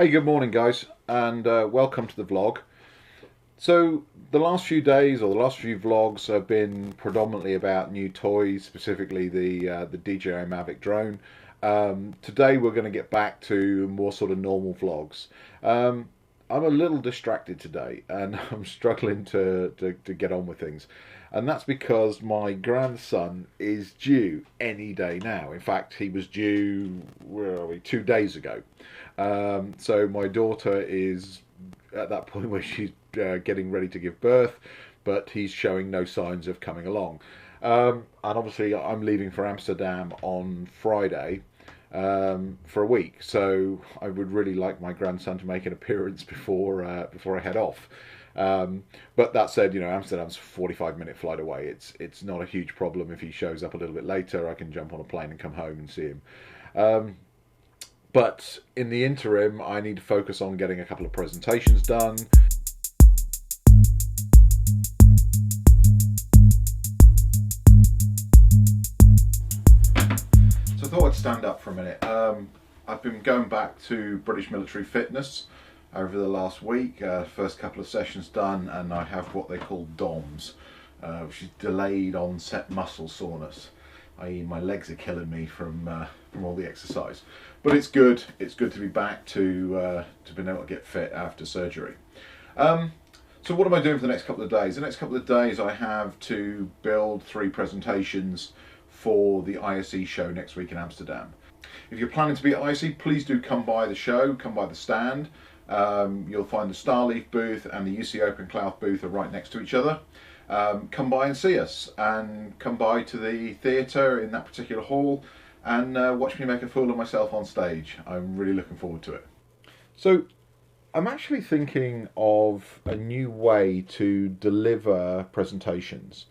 Hey, good morning, guys, and welcome to the vlog. So, the last few days or the last few vlogs have been predominantly about new toys, specifically the DJI Mavic drone. Today, we're going to get back to more sort of normal vlogs. I'm a little distracted today, and I'm struggling to get on with things. And that's because my grandson is due any day now. In fact, he was due, where are we, 2 days ago. So my daughter is at that point where she's getting ready to give birth, but he's showing no signs of coming along. And obviously, I'm leaving for Amsterdam on Friday for a week, so I would really like my grandson to make an appearance before I head off. But that said, Amsterdam's a 45-minute flight away. It's not a huge problem if he shows up a little bit later. I can jump on a plane and come home and see him. But in the interim, I need to focus on getting a couple of presentations done. So I thought I'd stand up for a minute. I've been going back to British Military Fitness over the last week. First couple of sessions done, and I have what they call DOMS, which is delayed onset muscle soreness. I.e., my legs are killing me from all the exercise, but it's good. It's good to be back to being able to get fit after surgery. So what am I doing for the next couple of days? The next couple of days, I have to build 3 presentations for the ISE show next week in Amsterdam. If you're planning to be at ISE, please do come by the show, come by the stand. You'll find the Starleaf booth and the UC Open Cloud booth are right next to each other. Come by and see us, and come by to the theatre in that particular hall and watch me make a fool of myself on stage. I'm really looking forward to it. So I'm actually thinking of a new way to deliver presentations,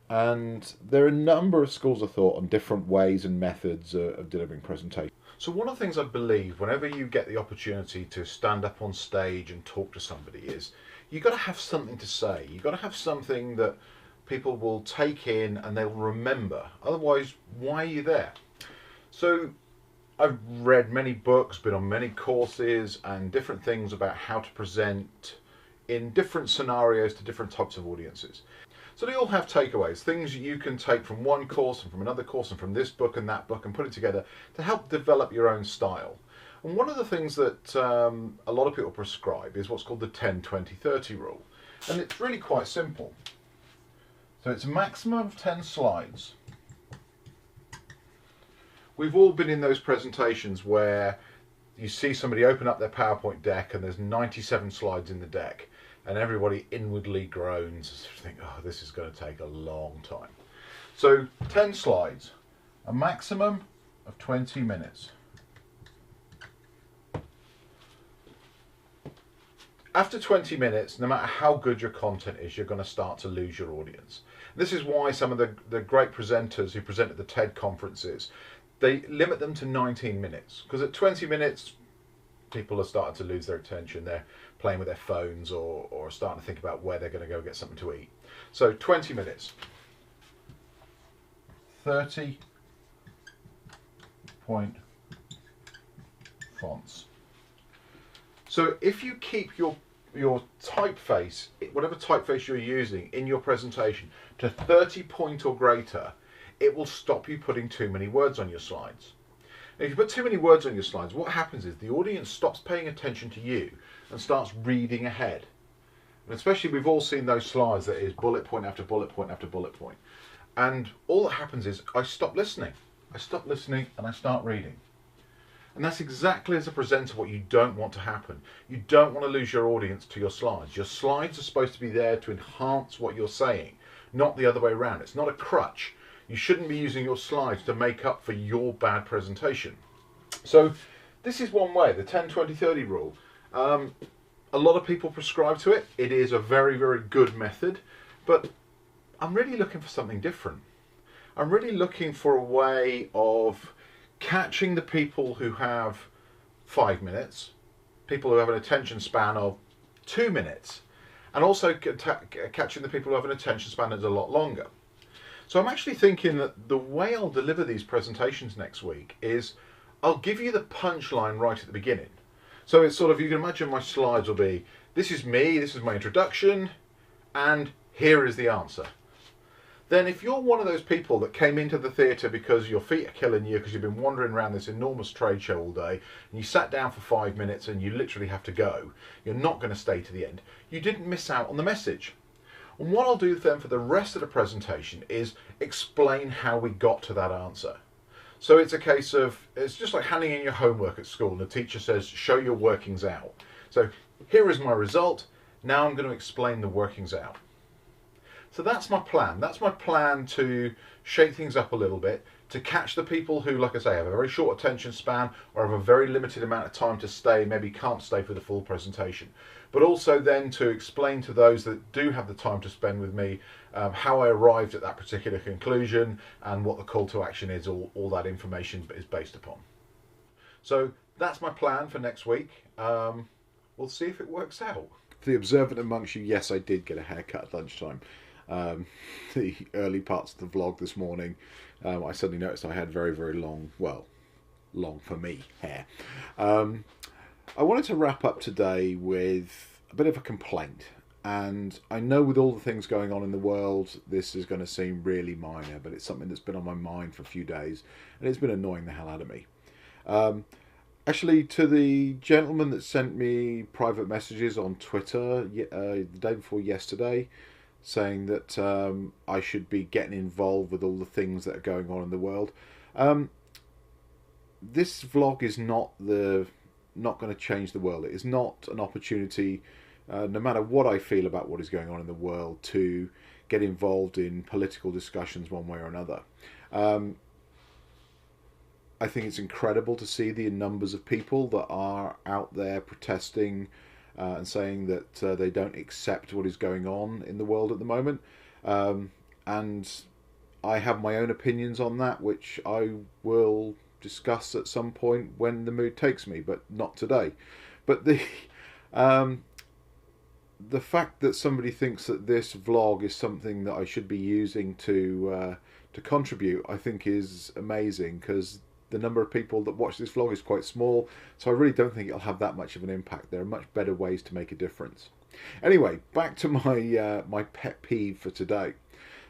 and there are a number of schools of thought on different ways and methods of delivering presentations. So one of the things I believe whenever you get the opportunity to stand up on stage and talk to somebody is you've got to have something to say. You've got to have something that people will take in and they'll remember. Otherwise, why are you there? So I've read many books, been on many courses and different things about how to present in different scenarios to different types of audiences. So they all have takeaways, things you can take from one course and from another course and from this book and that book and put it together to help develop your own style. And one of the things that a lot of people prescribe is what's called the 10-20-30 rule. And it's really quite simple. So it's a maximum of 10 slides. We've all been in those presentations where you see somebody open up their PowerPoint deck and there's 97 slides in the deck. And everybody inwardly groans, think, oh, this is going to take a long time. So 10 slides, a maximum of 20 minutes. After 20 minutes, no matter how good your content is, you're going to start to lose your audience. This is why some of the great presenters who present at the TED conferences, they limit them to 19 minutes. Because at 20 minutes, people are starting to lose their attention. They're playing with their phones or starting to think about where they're going to go get something to eat. So 20 minutes. 30-point fonts. So if you keep your typeface, whatever typeface you're using in your presentation, to 30 point or greater, it will stop you putting too many words on your slides. Now, if you put too many words on your slides, what happens is the audience stops paying attention to you and starts reading ahead. And especially, we've all seen those slides that is bullet point after bullet point after bullet point. And all that happens is I stop listening. I stop listening and I start reading. And that's exactly, as a presenter, what you don't want to happen. You don't want to lose your audience to your slides. Your slides are supposed to be there to enhance what you're saying, not the other way around. It's not a crutch. You shouldn't be using your slides to make up for your bad presentation. So this is one way, the 10-20-30 rule. A lot of people prescribe to it. It is a very, very good method, but I'm really looking for something different. I'm really looking for a way of catching the people who have 5 minutes, people who have an attention span of 2 minutes, and also catching the people who have an attention span that's a lot longer. So I'm actually thinking that the way I'll deliver these presentations next week is I'll give you the punchline right at the beginning. So it's sort of, you can imagine my slides will be, this is me, this is my introduction, and here is the answer. Then if you're one of those people that came into the theatre because your feet are killing you, because you've been wandering around this enormous trade show all day, and you sat down for 5 minutes and you literally have to go, you're not going to stay to the end. You didn't miss out on the message. And what I'll do then for the rest of the presentation is explain how we got to that answer. So it's a case of, it's just like handing in your homework at school and the teacher says, show your workings out. So here is my result, now I'm going to explain the workings out. So that's my plan. That's my plan to shake things up a little bit, to catch the people who, like I say, have a very short attention span or have a very limited amount of time to stay, maybe can't stay for the full presentation. But also then to explain to those that do have the time to spend with me how I arrived at that particular conclusion and what the call to action is, all that information is based upon. So that's my plan for next week. We'll see if it works out. For the observant amongst you, yes, I did get a haircut at lunchtime. The early parts of the vlog this morning, I suddenly noticed I had very, very long, well, long for me, hair. I wanted to wrap up today with a bit of a complaint. And I know with all the things going on in the world, this is going to seem really minor, but it's something that's been on my mind for a few days, and it's been annoying the hell out of me. Actually, to the gentleman that sent me private messages on Twitter the day before yesterday, saying that I should be getting involved with all the things that are going on in the world. This vlog is not going to change the world. It is not an opportunity, no matter what I feel about what is going on in the world, to get involved in political discussions one way or another. I think it's incredible to see the numbers of people that are out there protesting and saying that they don't accept what is going on in the world at the moment. And I have my own opinions on that, which I will discuss at some point when the mood takes me, but not today. But the fact that somebody thinks that this vlog is something that I should be using to contribute, I think is amazing, because the number of people that watch this vlog is quite small, so I really don't think it'll have that much of an impact. There are much better ways to make a difference. Anyway, back to my my pet peeve for today.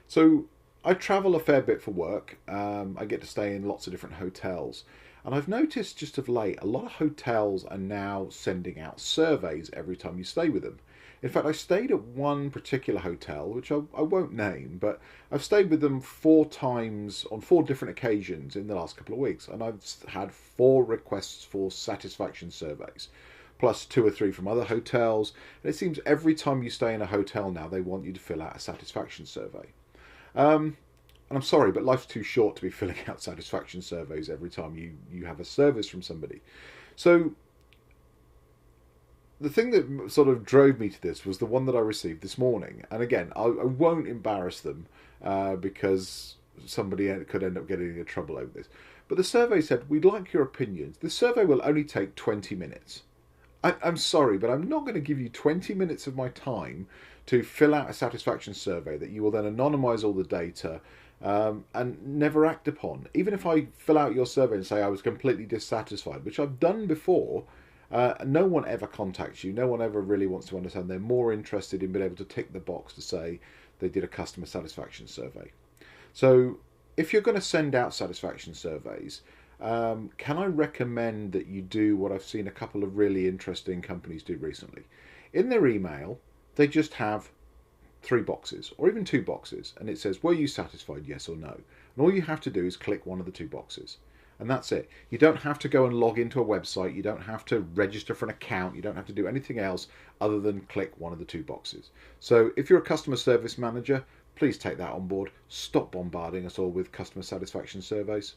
So I travel a fair bit for work. I get to stay in lots of different hotels, and I've noticed just of late a lot of hotels are now sending out surveys every time you stay with them. In fact, I stayed at one particular hotel, which I won't name, but I've stayed with them 4 times on 4 different occasions in the last couple of weeks, and I've had 4 requests for satisfaction surveys, plus 2 or 3 from other hotels. And it seems every time you stay in a hotel now, they want you to fill out a satisfaction survey. And I'm sorry, but life's too short to be filling out satisfaction surveys every time you have a service from somebody. So the thing that sort of drove me to this was the one that I received this morning. And again, I won't embarrass them because somebody could end up getting into trouble over this. But the survey said, we'd like your opinions. The survey will only take 20 minutes. I'm sorry, but I'm not going to give you 20 minutes of my time to fill out a satisfaction survey that you will then anonymise all the data and never act upon. Even if I fill out your survey and say I was completely dissatisfied, which I've done before, no one ever contacts you. No one ever really wants to understand. They're more interested in being able to tick the box to say they did a customer satisfaction survey. So if you're going to send out satisfaction surveys, can I recommend that you do what I've seen a couple of really interesting companies do recently? In their email, they just have 3 boxes or even 2 boxes, and it says, were you satisfied, yes or no? And all you have to do is click one of the 2 boxes. And that's it. You don't have to go and log into a website. You don't have to register for an account. You don't have to do anything else other than click one of the 2 boxes. So if you're a customer service manager, please take that on board. Stop bombarding us all with customer satisfaction surveys.